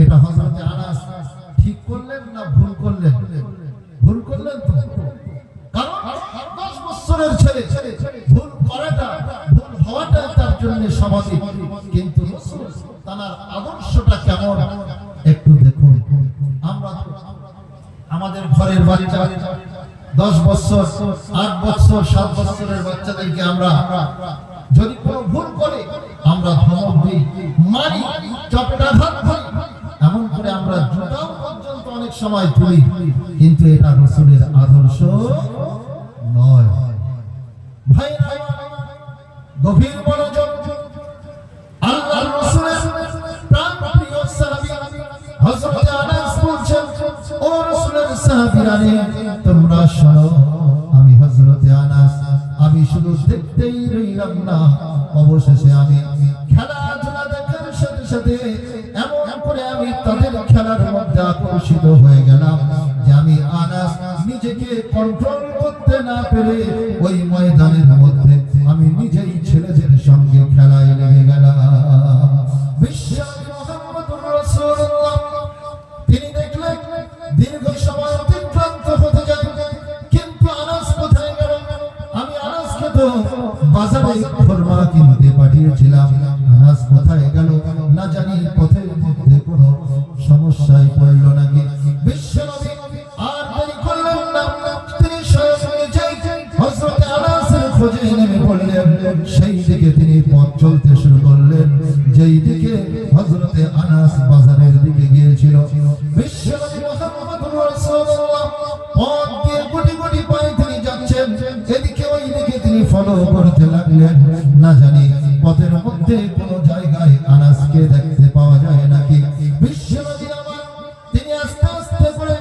এটা হযরত আনাস ঠিক করলেন না ভুল করলেন? ভুল করলেন তো। কারণ 10 বছরের ছেলে ভুল করাটা, ভুল হওয়াটা তার জন্য স্বাভাবিক, কিন্তু রাসূল তার আদর্শটা কেমন একটু দেখুন। আমরা আমাদের ঘরের বাচ্চা 10 বছর 8 বছর 7 বছরের বাচ্চাদেরকে আমরা যদি কোনো ভুল করে আমরা ধমক দিই, মারি, চপটাঘাত করি, এমন করে আমরা জুতাও পর্যন্ত অনেক সময় তুলি, কিন্তু এটা রাসূলের আদর্শ নয়। ভাই গভীর মনোযোগ, আল্লাহর রাসূলের প্রাণপ্রিয় সাহাবী হযরত আনাস বলছেন, ও রাসূলের সাহাবীরা রে, তোমরা শোনো, আমি হযরত আনাস, আমি শুধু দেখতেই রইলাম না, অবশেষে আমি খেলাধুলা দেখার সাথে সাথে এমন করে আমি তাদের খেলার মধ্যে আকর্ষিত হয়ে গেলাম যে আমি আনাস নিজেকে কন্ট্রোল করতে না পেরে ওই ময়দানের মধ্যে আমি নিজেই ছেলেদের সঙ্গে খেলায় লেগে গেলাম। বিশ্বনবী মুহাম্মদুর রাসূলুল্লাহ তিনি দেখলেন দীর্ঘ সময় অতিক্রান্ত হতে যায়, কিন্তু আনাস কোথায় গেল? আমি আনাসকে তো বাজারে খরমা কিনতে পাঠিয়েছিলাম, আনাস কোথায় গেল? না জানি পথের মধ্যে কোনো সমস্যায় পড়লো নাকি। বিশ্বনবী আর দেরি করলেন না, তিনি স্বয়ং নিজেই হযরত আনাসের খোঁজে নেমে পড়লেন। সেই দিকে তিনি পথ চলতে শুরু করলেন যেই দিকে হযরত আনাস বাজারের দিকে গিয়েছিল। বিশ্বনবী মুহাম্মদুর রাসূলুল্লাহ পথ দিয়ে গুটি গুটি পায়ে তিনি যাচ্ছেন, এদিকে ওই দিকে তিনি ফলো করতে লাগলেন। না জানি পথের মধ্যে কোনো জায়গায় আনাসকে দেখতে পাওয়া যায় নাকি। বিশ্বনবী আমার তিনি আস্তে আস্তে করে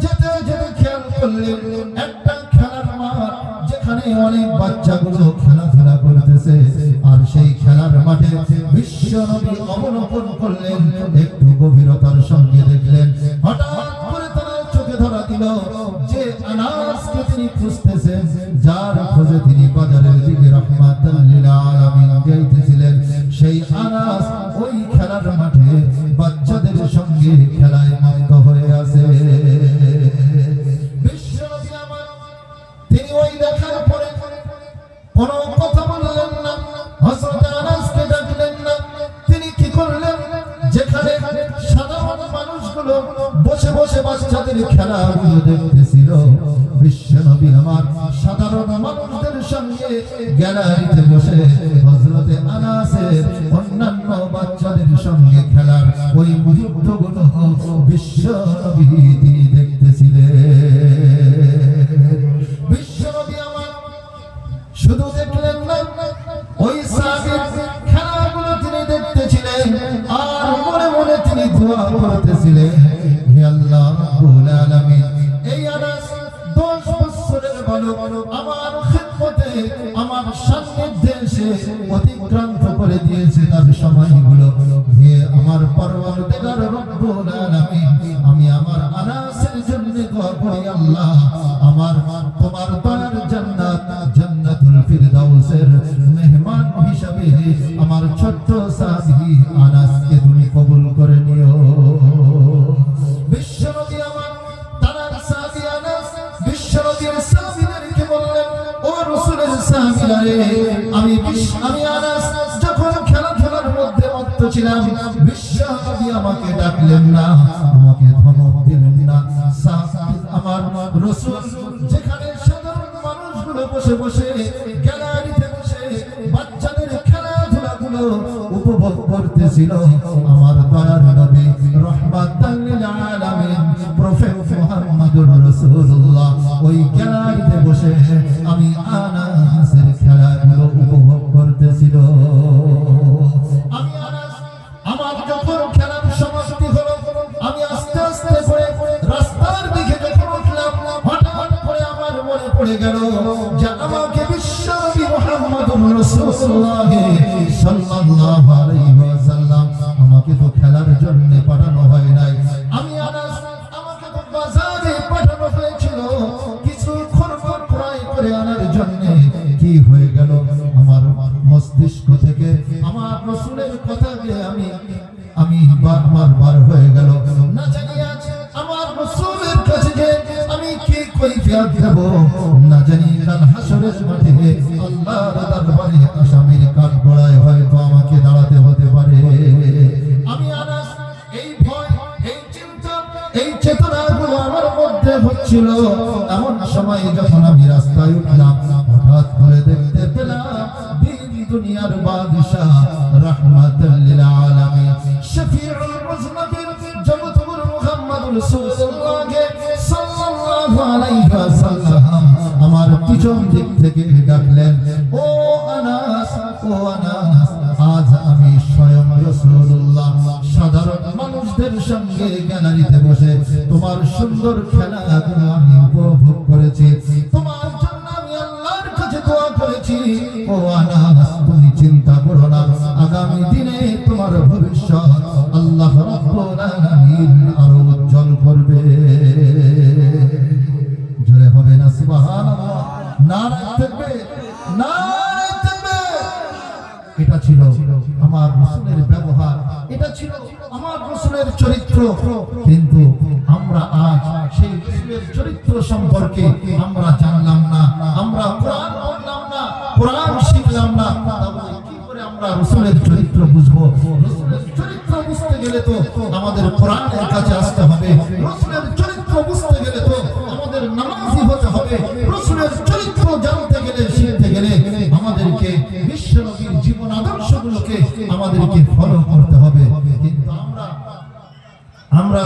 যেতে যেতে খেয়াল করলেন একটা খেলার মাঠ, যেখানে অনেক বাচ্চাগুলো খেলাধুলা করতেছে, আর সেই খেলার মাঠে বিশ্বনবী অবলোকন করলেন, একটু গভীরতার সঙ্গে দেখলেন। হঠাৎ করে তার চোখে ধরা দিল যে আনাসকে তিনি খুঁজতেছেন, যার খোঁজে তিনি বাজারের দিকে রাহমাতাল লিল আলামিন যাইতেছিলেন, সেই আনাস ওই খেলার মাঠে বাচ্চাদের সঙ্গে খেলায় মগ্ন হয়ে আছে। বিশ্বনবী আমার তিনি ওই দেখার পরে কোনো কথা বললেন না, হযরত আনাসকে ডাকলেন না। তিনি কি করলেন? যেখানে সাধারণ মানুষগুলো বসে বসে বাচ্চাদের খেলাগুলো দেখতেছিল, বিশ্বনবী আমার সাধারণ মানুষদের সঙ্গে গ্যালারিতে বসে হযরত আনাসের অন্যান্য বাচ্চাদের সঙ্গে খেলার ওই মুহূর্তগুলো বিশ্বনবী তিনি দেখতেছিলেন। বিশ্বনবী আমার শুধু দেখলেন না, ওই সাহাবীর খেলাগুলো তিনি দেখতেছিলেন, আর মনে মনে তিনি দোয়া করতেছিলেন, হে আল্লাহ রাব্বুল আলামিন, এই আনাস 10 বছরের বালক আমার খিদমতে আমার সান্নিধ্যে এসে অতিক্রান্ত করে দিয়েছে তার সময়গুলো। হে আমার পরওয়ারদিগার রব্বুল আলামিন, আমি আমার আনাসের জন্য দোয়া করি, আল্লাহ আমার তোমার দয়ার জান্নাত জান্নাতুল ফিরদাউসের মেহমান হিসাবে আমার ছোট্ট সাহাবী আনাসকে তুমি কবুল করে নিও। বিশ্বনবী আমার তার সাহাবী আনাস বিশ্বনবীর সাহাবীদেরকে বললেন, ও রাসূলের সাহাবীরা রে, আমি আনাস যখন খেলাধুলার মধ্যে মত্ত ছিলাম, বিশ্বনবী আমাকে ডাকলেন না, আমাকে ধমক দিলেন না। আমার রাসূল যেখানে সাধারণ মানুষগুলো বসে বসে গ্যালারিতে বসে বাচ্চাদের খেলাধুলাগুলো উপভোগ করতেছিল, আমার দয়ার নবী রাহমাতাল লিল আলামিন প্রফেট মুহাম্মদুর রাসূলুল্লাহ ওই গ্যালারিতে বসে আমি আনাসের খেলাগুলো উপভোগ করতেছিল। আমি আনাস আমার যখন খেলার সমাপ্তি হলো, আমি আস্তে আস্তে করে রাস্তার দিকে যখন উঠলাম, হঠাৎ করে আমার মনে পড়ে গেল যে আমাকে বিশ্বনবী মুহাম্মদুর রাসূলুল্লাহ সাল্লাল্লাহু আলাইহি ওয়াসাল্লাম আমাকে তো খেলার জন্য পাঠানো হয় নাই। আমি আনাস আমাকে তো বাজারে পাঠানো হয়েছিল কিছু খরগোশ ক্রয় করে আনার জন্য। কি হয়ে গেল? আমার মস্তিষ্ক থেকে আমার রাসূলের কথাকে আমি বার হয়ে গেল। ইমতিয়াজ দেব না জানি কাল হাসরের মাঠে আল্লাহর দরবারে আসামির কাঠগড়ায় হয়তো আমাকে দাঁড়াতে হতে পারে। আমি আনাস এই ভয়, এই চিন্তা, এই চেতনাগুলো আমার মধ্যে হচ্ছিল। এমন সময় যখন আমি রাস্তায় উঠলাম, হঠাৎ করে দেখতে পেলাম দুনিয়ার বাদশাহ রাহমাতুল লিল আলামিন শফিউল মুজনিবিন জগৎগুর মুহাম্মদুর রাসূলুল্লাহ সাল্লাল্লাহু আলাইহি ওয়াসাল্লাম আমার পিছন দিক থেকে ডাকলেন, ও আনাস, ও আনাস, আজ আমি স্বয়ং রাসূলুল্লাহ সাধারণ মানুষদের সঙ্গে গ্যালারিতে বসে তোমার সুন্দর খেলাগুলো আমি উপভোগ করেছি। তোমার জন্য আমি আল্লাহর কাছে দোয়া করেছি। ও আনাস, তুমি চিন্তা করো না, আগামী দিনে তোমার ভবিষ্যৎ আল্লাহ রাব্বুল আলামিন আরো উজ্জ্বল করবে। জোরে হবে না সুবহানাল্লাহ? নারায়ে তাকবীর, নারায়ে তাকবীর। এটা ছিল আমার রাসূলের ব্যবহার, এটা ছিল আমার রাসূলের চরিত্র। কিন্তু আমরা আজ সেই রাসূলের চরিত্র সম্পর্কে আমরা জানলাম না, আমরা কোরআন পড়লাম না, কোরআন শিখলাম না, তাহলে কি করে আমরা রাসূলের চরিত্র বুঝবো? রাসূলের চরিত্র বুঝতে গেলে তো আমাদের কোরআনের কাছে আসতে হবে। রাসূলের চরিত্র বুঝতে গেলে তো আমাদের নামাজি হতে হবে। রাসূলের চরিত্র জানতে গেলে, শিখতে গেলে আমাদেরকে বিশ্বনবীর জীবন আদর্শগুলোকে আমাদেরকে ফলো করতে হবে। কিন্তু আমরা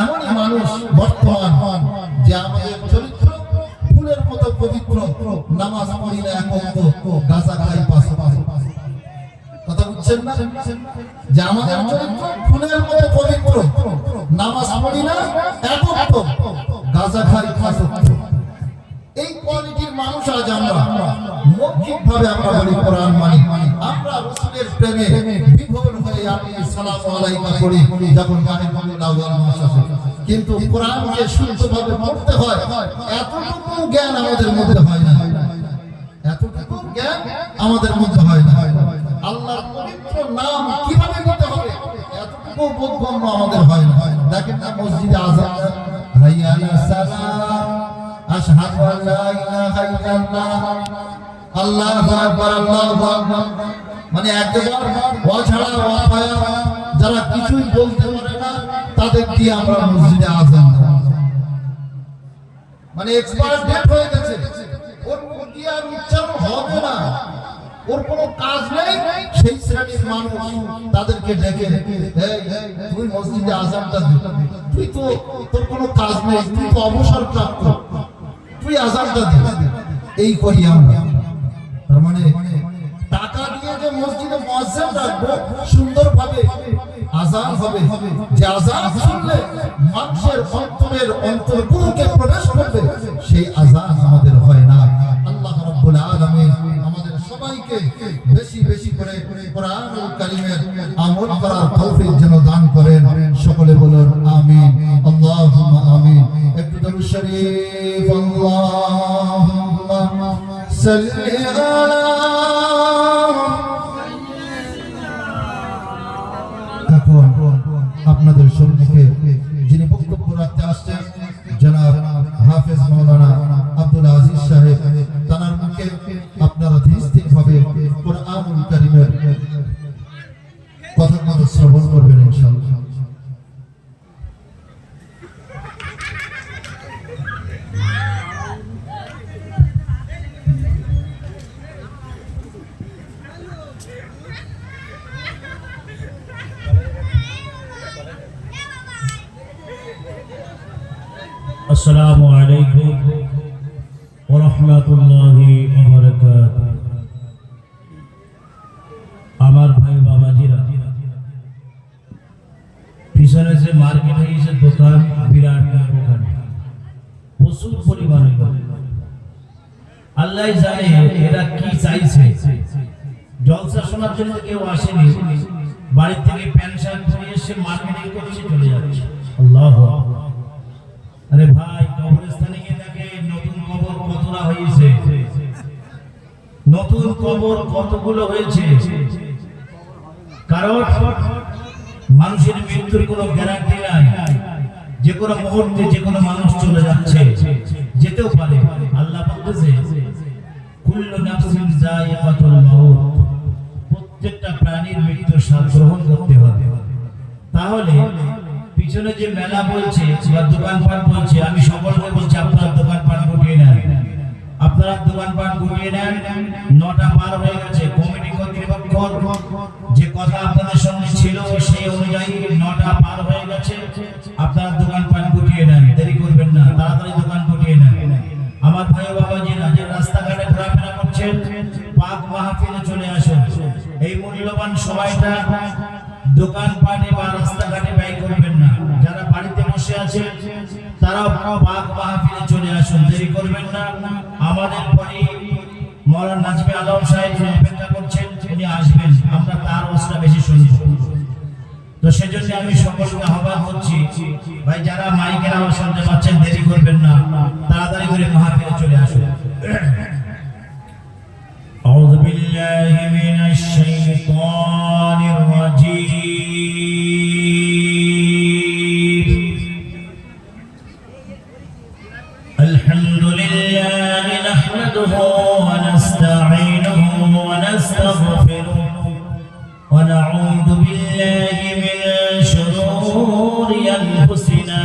এমনই মানুষ বর্তমান যে আমাদের চরিত্র ফুলের মতো পবিত্র, নামাজ পড়ি না এক ওয়াক্ত, গাঁজা খাই পাঁচ ওয়াক্ত। কথা বুঝছেন না? যে আমাদের চরিত্র ফুলের মতো পবিত্র, নামাজ পড়ি না এক ওয়াক্ত, গাঁজা খাই পাঁচ ওয়াক্ত। এই কোয়ালিটির মানুষ আজ আমরা। মৌখিকভাবে আমরা বলি কোরআন মানি, আমরা রাসূলের প্রেমে বিভোর হয়ে আমি সালামু আলাইকা পড়ি যখন গায়ের মধ্যে লাউয়াল মাস আসে। কিন্তু কোরআনকে শুদ্ধভাবে পড়তে হয়, এতটুকু জ্ঞান আমাদের মধ্যে হয় না, এতটুকু জ্ঞান আমাদের মধ্যে হয় না। আল্লাহর পবিত্র নাম কিভাবে নিতে হবে এতটুকু বোধগম্য আমাদের হয় না। দেখেন না মসজিদে আযান, হাইয়া আলাস সালাম, আশহাদু আল্লা ইলাহা ইল্লাল্লাহ, আল্লাহু আকবার, আল্লাহু আকবার। মানে একবার ওয়া ছাড়া ওয়া পায়া যারা কিছুই বলতে পারে না তাদের দিয়ে আমরা মসজিদে আযান দেব। মানে এক্সপায়ার ডেট হয়ে গেছে, ওর মুখে আর উচ্চারণ হবে না, ওর কোনো কাজ নেই। সেই শ্রেণীর মানুষ তাদেরকে ডেকে, তুই মসজিদে আযানটা দে, তুই তো তোর কোনো কাজ নেই, তুই তো অবসরপ্রাপ্ত, তুই আযানটা দে। এই করি আমরা। তার মানে টাকা দিয়ে যে মসজিদে মুয়াজ্জিন রাখবো, সুন্দরভাবে আযান হবে, যে আযান শুনলে মানুষের অন্তরের অন্তরগুলোকে প্রবেশ করবে, সেই আযান আমাদের হয় না। আল্লাহ রাব্বুল আলামিন আমাদের সবাইকে বেশি বেশি করে কোরআনুল কারীমের আমল করার তৌফিক যেন দান করেন। সকলে বলুন আমিন, আল্লাহুম্মা আমিন। একটু দরুদ শরীফ, আল্লাহুম্মা সাল্লি আলা। এখন আপনাদের সম্মুখে যিনি বক্তব্য রাখতে আসছেন জনাব হাফেজ মাওলানা আব্দুল আজিজ সাহেব, তার মুখে আপনারা ধীরস্থিরভাবে কোরআনুল কারীমের কথাগুলো শ্রবণ করবেন ইনশাআল্লাহ। আসসালামু আলাইকুম ওয়া রাহমাতুল্লাহি ওয়া বারাকাতুহু। আমার ভাই বাবাজিরা, পিছনে যে মার্কেট হয়েছে দোকান, বিরাট দোকান, প্রচুর পরিমাণে। আল্লাহ জানে এরা কি চাইছে। জলসা শোনার জন্য কেউ আসেনি, বাড়ি থেকে পেনশন করে এসে মার্কেটিং করছে, চলে যাচ্ছে। আল্লাহু আকবার। আরে ভাই, কবরস্থানে গিয়ে দেখে নতুন কবর কতটা হয়েছে, নতুন কবর কতগুলো হয়েছে। কারণ মানুষের মৃত্যুর কোনো গ্যারান্টি নাই, যে কোনো মুহূর্তে যে কোনো মানুষ চলে যাচ্ছে। যেতেও পারে। আল্লাহ বলতেছে কুল্লু নাফসিন যায়িকাতুল মাউত, প্রত্যেকটা প্রাণীর মৃত্যুর স্বাদ গ্রহণ করতে হবে। তাহলে পিছনে যে মেলা বলছে বা দোকানপাট বলছে, আমি সকলকে বলছি আপনারা দোকানপাট গুটিয়ে নেন, আপনারা দোকানপাট গুটিয়ে নেন। 9টা পার হয়ে গেছে। কমিটি কর্তৃপক্ষ যে কথা আপনাদের সঙ্গে ছিল সেই অনুযায়ী 9টা পার হয়ে গেছে। আপনারা দোকানপাট গুটিয়ে নেন, দেরি করবেন না, তাড়াতাড়ি দোকান গুটিয়ে নেন। আমার ভাই বাবাজিরা যে রাস্তাঘাটে ঘোরাফেরা করছেন, পাক মাহফিলে চলে আসুন। এই মূল্যবান সময়টা দোকানপাটে বা রাস্তাঘাটে ব্যয় করবেন না। যারা বাড়িতে বসে আছে তারাও পাক মাহফিলে চলে আসুন, দেরি করবেন না। আমাদের পরে মাওলানা নাজমে আলম সাহেব অপেক্ষা করছেন, উনি আসবেন, আমরা তার ওয়াজটা বেশি শুনব। তো সেজন্য আমি সকলকে আহ্বান করছি, ভাই যারা মাইকের আওয়াজ শুনতে পাচ্ছেন দেরি করবেন না, তাড়াতাড়ি করে মাহফিলে চলে আসুন। أعوذ بالله من الشيطان الرجيم. الحمد لله نحمده ونستعينه ونستغفره ونعوذ بالله من شرور أنفسنا